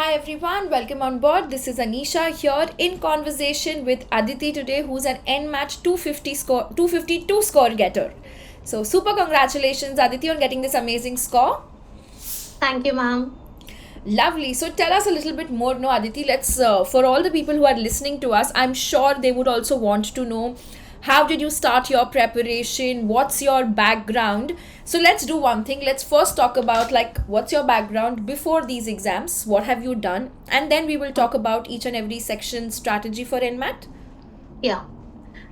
Hi everyone, welcome on board. This is Anisha here in conversation with Aditi today, who's an NMAT 252 score getter. So super congratulations Aditi on getting this amazing score. Thank you, ma'am. Lovely. So tell us a little bit more, no Aditi. Let's for all the people who are listening to us, I'm sure they would also want to know how did you start your preparation, what's your background. So let's do one thing. Let's first talk about like what's your background before these exams, what have you done, and then we will talk about each and every section strategy for NMAT. Yeah.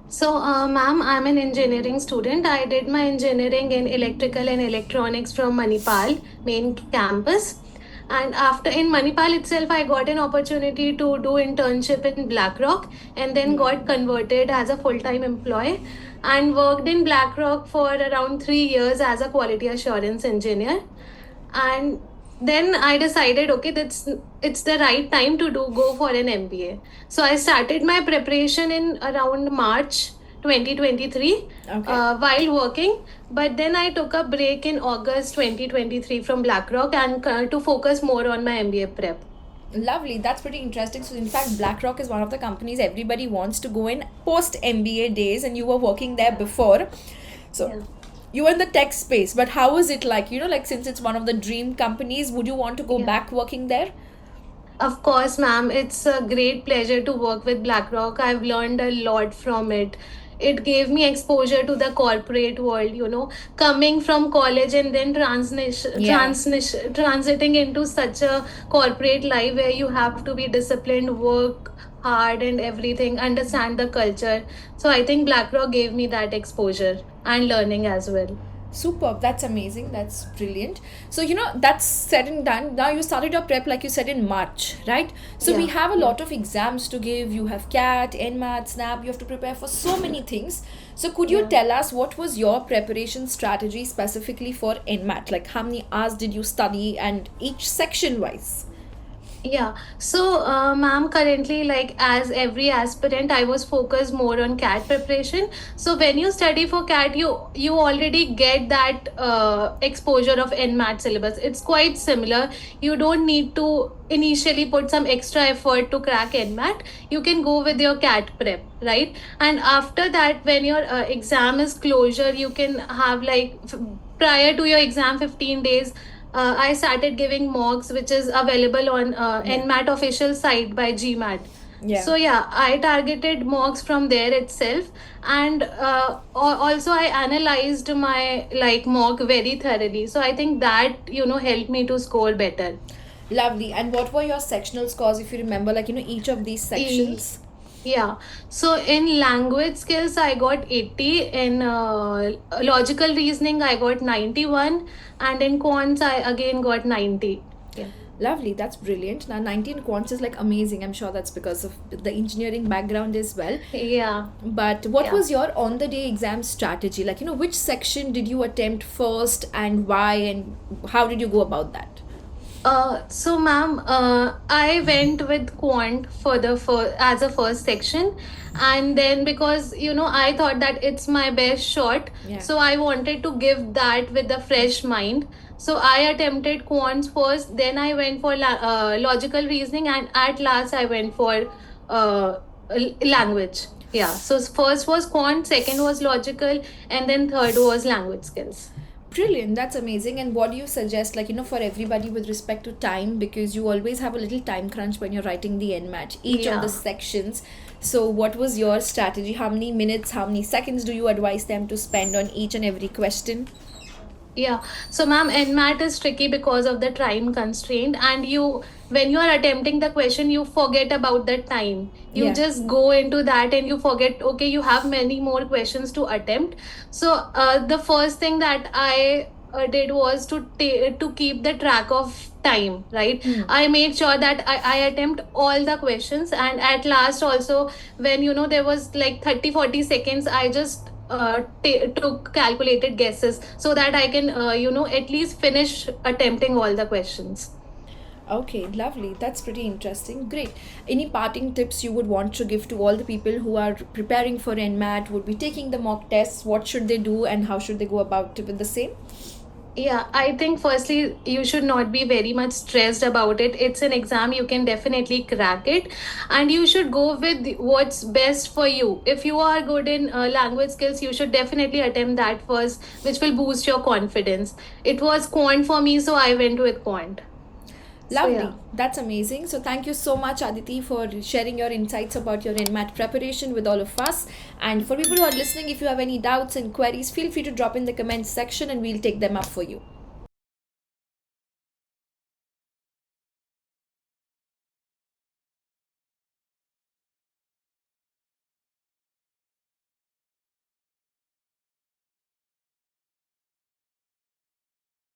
So, ma'am, I'm an engineering student. I did my engineering in electrical and electronics from Manipal main campus. And after in Manipal itself, I got an opportunity to do internship in BlackRock and then got converted as a full-time employee and worked in BlackRock for around 3 years as a quality assurance engineer. And then I decided, okay, that's it's the right time to go for an MBA. So I started my preparation in around March 2023 Okay. while working, but then I took a break in August 2023 from BlackRock and to focus more on my MBA prep. Lovely. That's pretty interesting. So, in fact, BlackRock is one of the companies everybody wants to go in post MBA days, and you were working there before. So, Yeah. you were in the tech space, but how is it like? Like since it's one of the dream companies, would you want to go Yeah. back working there? Of course, ma'am. It's a great pleasure to work with BlackRock. I've learned a lot from it. It gave me exposure to the corporate world, coming from college and then Yeah. transiting into such a corporate life where you have to be disciplined, work hard, and everything, understand the culture. So I think BlackRock gave me that exposure and learning as well. Superb. That's amazing. That's brilliant. So, that's said and done. Now you started your prep, like you said, in March, right? So, we Yeah. have a lot of exams to give. You have CAT, NMAT, SNAP. You have to prepare for so many things. So, could you Yeah. tell us what was your preparation strategy specifically for NMAT? Like, how many hours did you study and each section wise? Yeah. So, ma'am, currently, like as every aspirant, I was focused more on CAT preparation. So, when you study for CAT, you already get that exposure of NMAT syllabus. It's quite similar. You don't need to initially put some extra effort to crack NMAT. You can go with your CAT prep, right? And after that, when your exam is closure, you can have like prior to your exam 15 days I started giving mocks, which is available on Yeah. NMAT official site by GMAT. Yeah. So yeah, I targeted mocks from there itself, and also I analyzed my like mock very thoroughly. So I think that helped me to score better. Lovely. And what were your sectional scores if you remember, like, each of these E- sections? Yeah. So in language skills, I got 80. In logical reasoning, I got 91. And in quants, I again got 90. Yeah. Lovely, that's brilliant. Now, 19 quants is like amazing. I'm sure that's because of the engineering background as well. Yeah. But what Yeah. was your on the day exam strategy? Like, which section did you attempt first and why, and how did you go about that? So, ma'am, I went with quant for the as a first section, and then because I thought that it's my best shot, Yeah. so I wanted to give that with a fresh mind. So I attempted quants first, then I went for logical reasoning, and at last I went for language. Yeah. So first was quant, second was logical, and then third was language skills. Brilliant, that's amazing. And what do you suggest, like, for everybody with respect to time, because you always have a little time crunch when you're writing the NMAT, each of the Yeah. sections. So, what was your strategy? How many minutes, how many seconds do you advise them to spend on each and every question? Yeah. So, ma'am, NMAT is tricky because of the time constraint, and when you are attempting the question, you forget about the time. You Yeah. just go into that and you forget, okay, you have many more questions to attempt. So, the first thing that I did was to keep the track of time, right? I made sure that I attempt all the questions, and at last also when there was like 30-40 seconds, I just took calculated guesses so that I can at least finish attempting all the questions. Okay, lovely. That's pretty interesting. Great. Any parting tips you would want to give to all the people who are preparing for NMAT, would be taking the mock tests? What should they do and how should they go about with the same? Yeah, I think firstly, you should not be very much stressed about it. It's an exam, you can definitely crack it, and you should go with what's best for you. If you are good in language skills, you should definitely attempt that first, which will boost your confidence. It was quant for me, so I went with quant. So, yeah. Lovely. That's amazing. So, thank you so much, Aditi, for sharing your insights about your NMAT preparation with all of us. And for people who are listening, if you have any doubts and queries, feel free to drop in the comments section and we'll take them up for you.